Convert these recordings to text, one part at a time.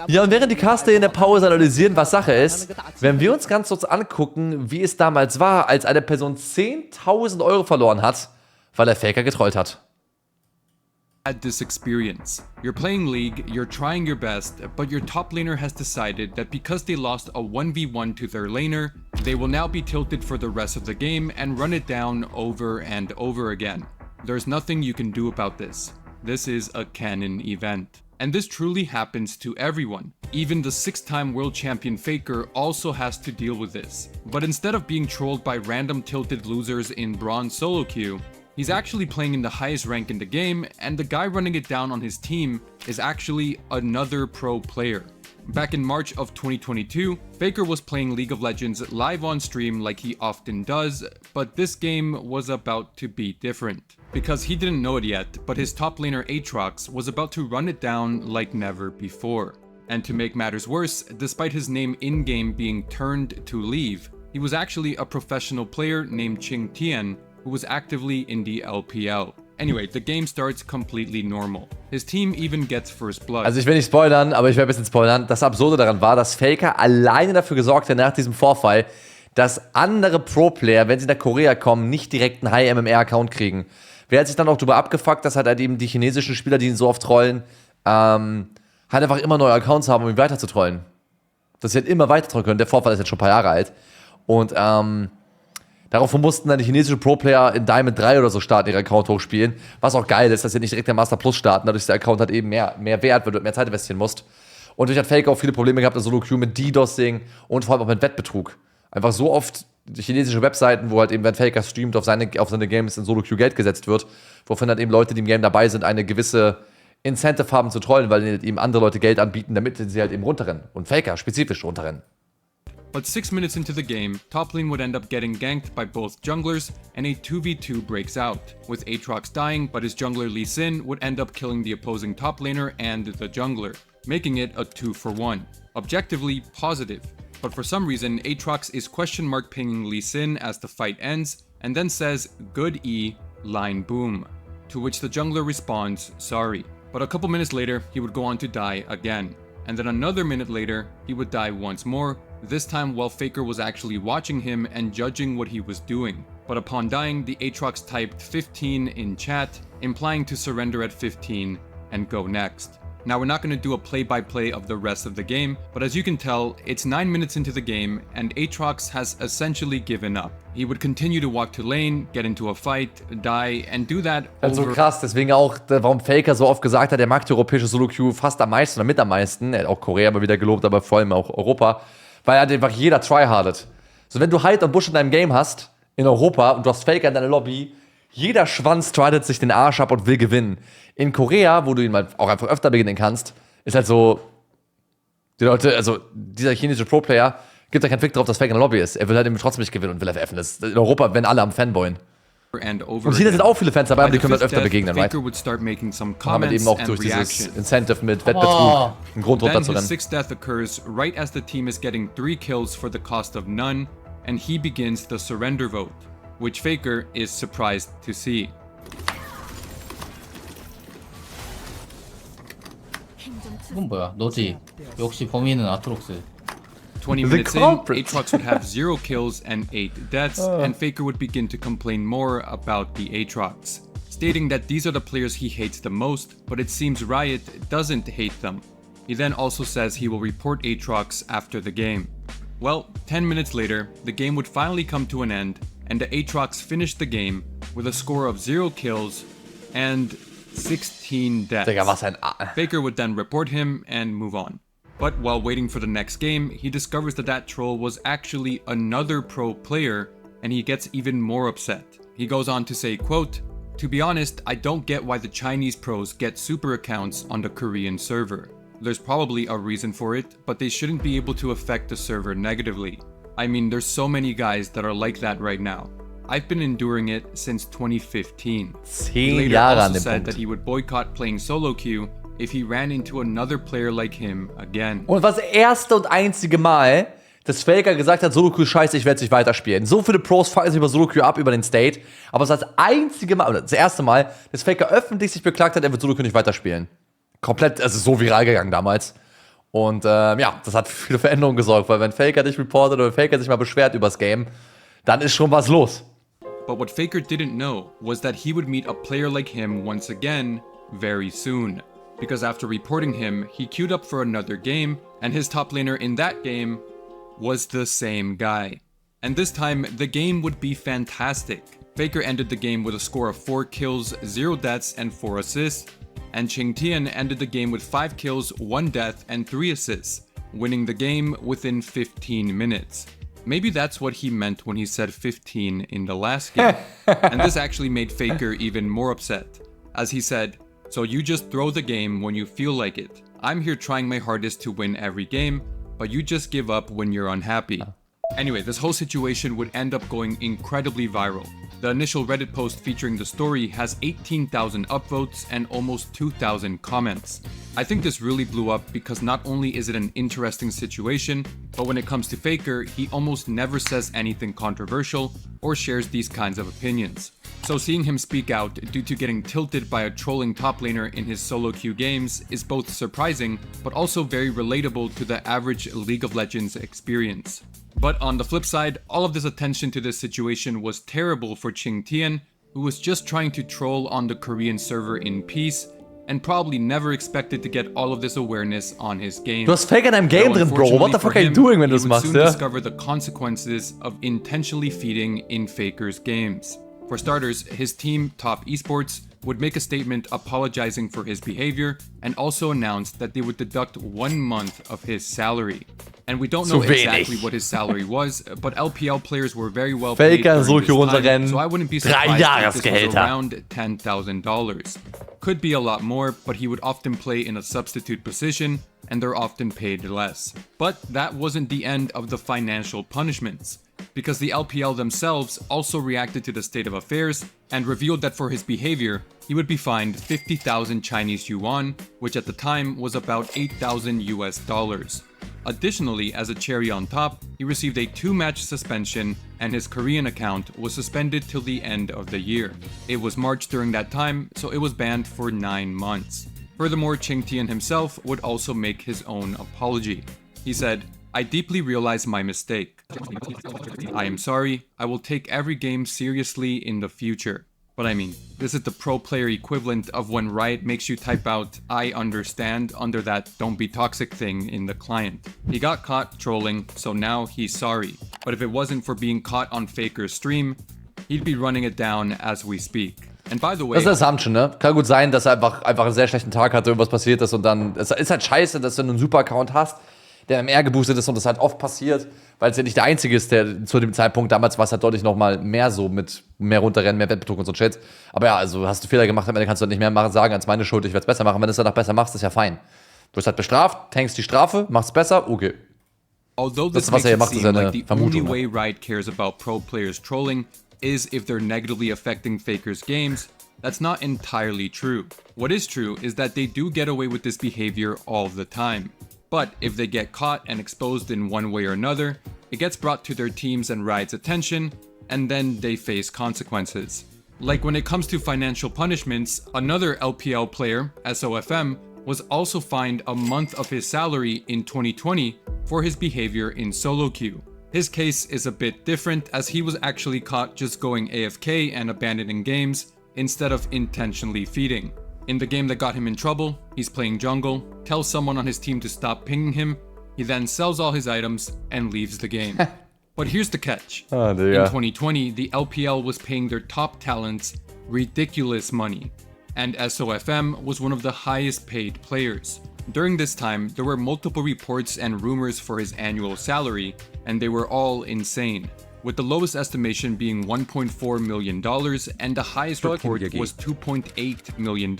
Ja, und während die Caster in der Pause analysieren, was Sache ist, werden wir uns ganz kurz angucken, wie es damals war, als eine Person 10.000 Euro verloren hat, weil der Faker getrollt hat. Had this experience. You're playing League, you're trying your best, but your top laner has decided that because they lost a 1v1 to their laner, they will now be tilted for the rest of the game and run it down over and over again. There's nothing you can do about this. This is a canon event. And this truly happens to everyone. Even the 6-time world champion Faker also has to deal with this. But instead of being trolled by random tilted losers in bronze solo queue, he's actually playing in the highest rank in the game, and the guy running it down on his team is actually another pro player. Back in March of 2022, Faker was playing League of Legends live on stream like he often does, but this game was about to be different. Because he didn't know it yet, but his top laner Aatrox was about to run it down like never before. And to make matters worse, despite his name in-game being turned to leave, he was actually a professional player named Ching Tian, who was actively in the LPL. Anyway, the game starts completely normal. His team even gets first blood. Also ich will nicht spoilern, aber ich werde ein bisschen spoilern. Das Absurde daran war, dass Faker alleine dafür gesorgt hat, nach diesem Vorfall, dass andere Pro-Player, wenn sie nach Korea kommen, nicht direkt einen High-MMR-Account kriegen. Wer hat sich dann auch darüber abgefuckt, dass halt eben die chinesischen Spieler, die ihn so oft trollen, halt einfach immer neue Accounts haben, um ihn weiter zu trollen. Dass sie halt immer weiter trollen können. Der Vorfall ist jetzt schon ein paar Jahre alt. Und daraufhin mussten dann die chinesischen Pro-Player in Diamond 3 oder so starten, ihre Account hochspielen. Was auch geil ist, dass sie nicht direkt der Master Plus starten. Dadurch ist der Account halt eben mehr wert, weil du mehr Zeit investieren musst. Und dadurch hat Faker auch viele Probleme gehabt in Solo-Queue mit DDoSing und vor allem auch mit Wettbetrug. Einfach so oft die chinesische Webseiten, wo halt eben, wenn Faker streamt, auf seine Games in Solo-Queue Geld gesetzt wird, wovon halt eben Leute, die im Game dabei sind, eine gewisse Incentive haben zu trollen, weil ihnen eben andere Leute Geld anbieten, damit sie halt eben runterrennen. Und Faker spezifisch runterrennen. But 6 minutes into the game, top lane would end up getting ganked by both junglers, and a 2v2 breaks out, with Aatrox dying, but his jungler Lee Sin would end up killing the opposing top laner and the jungler, making it a 2-for-1. Objectively positive, but for some reason, Aatrox is question mark pinging Lee Sin as the fight ends, and then says, "Good E, line boom," to which the jungler responds, "Sorry." But a couple minutes later, he would go on to die again. And then another minute later, he would die once more, this time while Faker was actually watching him and judging what he was doing. But upon dying, the Aatrox typed 15 in chat, implying to surrender at 15 and go next. Now we're not going to do a play-by-play of the rest of the game, but as you can tell, it's 9 minutes into the game and Aatrox has essentially given up. He would continue to walk to lane, get into a fight, die and do that Also krass, deswegen auch, warum Faker so oft gesagt hat, er mag die europäische Solo-Queue fast am meisten oder mit am meisten. Er hat auch Korea mal wieder gelobt, aber vor allem auch Europa, weil er hat einfach jeder tryhardet. So, wenn du Hyde und Bush in deinem Game hast, in Europa, und du hast Faker in deiner Lobby, jeder Schwanz tryhardet sich den Arsch ab und will gewinnen. In Korea, wo du ihn mal auch einfach öfter beginnen kannst, ist halt so, die Leute, also dieser chinesische Pro-Player gibt ja keinen Fick drauf, dass Faker in der Lobby ist. Er will halt eben trotzdem nicht gewinnen und will FFen. In Europa werden alle am Fanboyen. Und China sind auch viele Fans dabei, aber die können halt öfter begegnen, right? Und haben halt eben auch durch dieses Incentive mit Wettbetrug einen Grund runterzurennen. Then his 6th death occurs right as the team is getting 3 kills for the cost of none, and he begins the surrender vote, which Faker is surprised to see. 이건 뭐야? 너지? 역시 범인은 아트록스. 20 minutes in, Aatrox would have 0 kills and 8 deaths, and Faker would begin to complain more about the Aatrox, stating that these are the players he hates the most, but it seems Riot doesn't hate them. He then also says he will report Aatrox after the game. Well, 10 minutes later, the game would finally come to an end, and the Aatrox finished the game with a score of 0 kills and 16 deaths. Digga, was ein Faker would then report him and move on. But while waiting for the next game, he discovers that troll was actually another pro player, and he gets even more upset. He goes on to say, quote, "To be honest, I don't get why the Chinese pros get super accounts on the Korean server. There's probably a reason for it, but they shouldn't be able to affect the server negatively. I mean, there's so many guys that are like that right now. I've been enduring it since 2015. He later also said that he would boycott playing solo queue if he ran into another player like him again. Und was das erste und einzige Mal, dass Faker gesagt hat, Solo-Queue scheiße, ich werde es nicht weiterspielen. So viele Pros fucken sich über Solo-Queue ab, über den State. Aber es ist das einzige Mal, oder das erste Mal, dass Faker öffentlich sich beklagt hat, er wird Solo-Queue nicht weiterspielen. komplett, also so viral gegangen damals. Und ja, das hat für viele Veränderungen gesorgt, weil wenn Faker dich reportet oder Faker sich mal beschwert übers Game, dann ist schon was los. But what Faker didn't know was that he would meet a player like him once again very soon. Because after reporting him, he queued up for another game, and his top laner in that game was the same guy. And this time, the game would be fantastic. Faker ended the game with a score of 4 kills, 0 deaths, and 4 assists, and Qingtian ended the game with 5 kills, 1 death, and 3 assists, winning the game within 15 minutes. Maybe that's what he meant when he said 15 in the last game. And this actually made Faker even more upset, as he said, "So you just throw the game when you feel like it. I'm here trying my hardest to win every game, but you just give up when you're unhappy." Anyway, this whole situation would end up going incredibly viral. The initial Reddit post featuring the story has 18,000 upvotes and almost 2,000 comments. I think this really blew up because not only is it an interesting situation, but when it comes to Faker, he almost never says anything controversial or shares these kinds of opinions. So seeing him speak out due to getting tilted by a trolling top laner in his solo queue games is both surprising, but also very relatable to the average League of Legends experience. But on the flip side, all of this attention to this situation was terrible for Qingtian, who was just trying to troll on the Korean server in peace, and probably never expected to get all of this awareness on his game. Du hast Faker in deinem Game drin, Bro. What the fuck are you doing, wenn du das machst, ja? He would soon discover the consequences of intentionally feeding in Faker's games. For starters, his team, Top Esports, would make a statement apologizing for his behavior and also announced that they would deduct 1 month of his salary. And we don't know exactly what his salary was, but LPL players were very well paid during this time, so I wouldn't be surprised if this was around $10,000. Could be a lot more, but he would often play in a substitute position, and they're often paid less. But that wasn't the end of the financial punishments, because the LPL themselves also reacted to the state of affairs and revealed that for his behavior, he would be fined 50,000 Chinese yuan, which at the time was about 8,000 US dollars. Additionally, as a cherry on top, he received a 2-match suspension and his Korean account was suspended till the end of the year. It was March during that time, so it was banned for 9 months. Furthermore, Qingtian himself would also make his own apology. He said, "I deeply realize my mistake. I am sorry. I will take every game seriously in the future." But I mean, this is the pro player equivalent of when Riot makes you type out "I understand" under that "don't be toxic" thing in the client. He got caught trolling, so now he's sorry. But if it wasn't for being caught on Faker's stream, he'd be running it down as we speak. And by the way, das ist eine Assumption, ne? Kann gut sein, dass er einfach einen sehr schlechten Tag hatte, irgendwas passiert ist und dann. Es ist halt scheiße, dass du einen Super-Account hast, der MR geboostet ist und das halt oft passiert, weil es ja nicht der einzige ist, der zu dem Zeitpunkt damals war es halt deutlich nochmal mehr so mit mehr runterrennen, mehr Wettbetrug und so Shit. Aber ja, also hast du Fehler gemacht, am Ende kannst du halt nicht mehr sagen als meine Schuld, ich werde es besser machen. Wenn du es danach besser machst, ist ja fein. Du wirst halt bestraft, tankst die Strafe, machst es besser, okay. Although this makes it seem like the only way Riot cares about pro players trolling is if they're negatively affecting Faker's games, that's not entirely true. What is true is that they do get away with this behavior all the time. But if they get caught and exposed in one way or another, it gets brought to their teams and Riot's attention, and then they face consequences. Like when it comes to financial punishments, another LPL player, SOFM, was also fined a month of his salary in 2020 for his behavior in solo queue. His case is a bit different as he was actually caught just going AFK and abandoning games instead of intentionally feeding. In the game that got him in trouble, he's playing jungle, tells someone on his team to stop pinging him, he then sells all his items and leaves the game. But here's the catch. In 2020, the LPL was paying their top talents ridiculous money, and SOFM was one of the highest paid players. During this time, there were multiple reports and rumors for his annual salary, and they were all insane, with the lowest estimation being $1.4 million and the highest report was $2.8 million.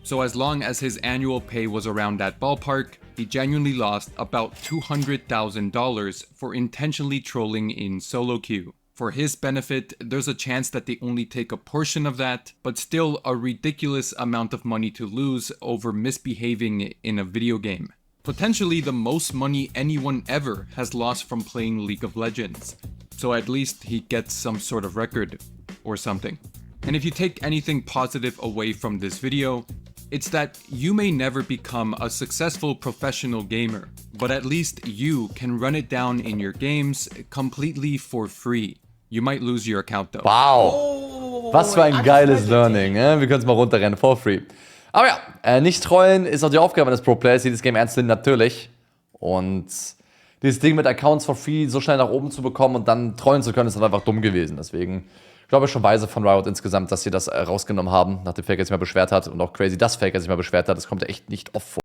So as long as his annual pay was around that ballpark, he genuinely lost about $200,000 for intentionally trolling in solo queue. For his benefit, there's a chance that they only take a portion of that, but still a ridiculous amount of money to lose over misbehaving in a video game. Potentially the most money anyone ever has lost from playing League of Legends. So at least he gets some sort of record or something. And if you take anything positive away from this video, It's that you may never become a successful professional gamer, but at least you can run it down in your games completely for free. You might lose your account though. Wow. Was für ein geiles Learning. Wir können es mal runterrennen, for free. Aber ja, nicht trollen ist auch die Aufgabe des Pro-Players, die das Game ernst nehmen, natürlich. Und dieses Ding mit Accounts for free so schnell nach oben zu bekommen und dann trollen zu können, ist dann einfach dumm gewesen. Deswegen glaube ich schon weise von Riot insgesamt, dass sie das rausgenommen haben, nachdem Faker sich mal beschwert hat. Und auch crazy, dass Faker sich mal beschwert hat. Das kommt ja echt nicht oft vor.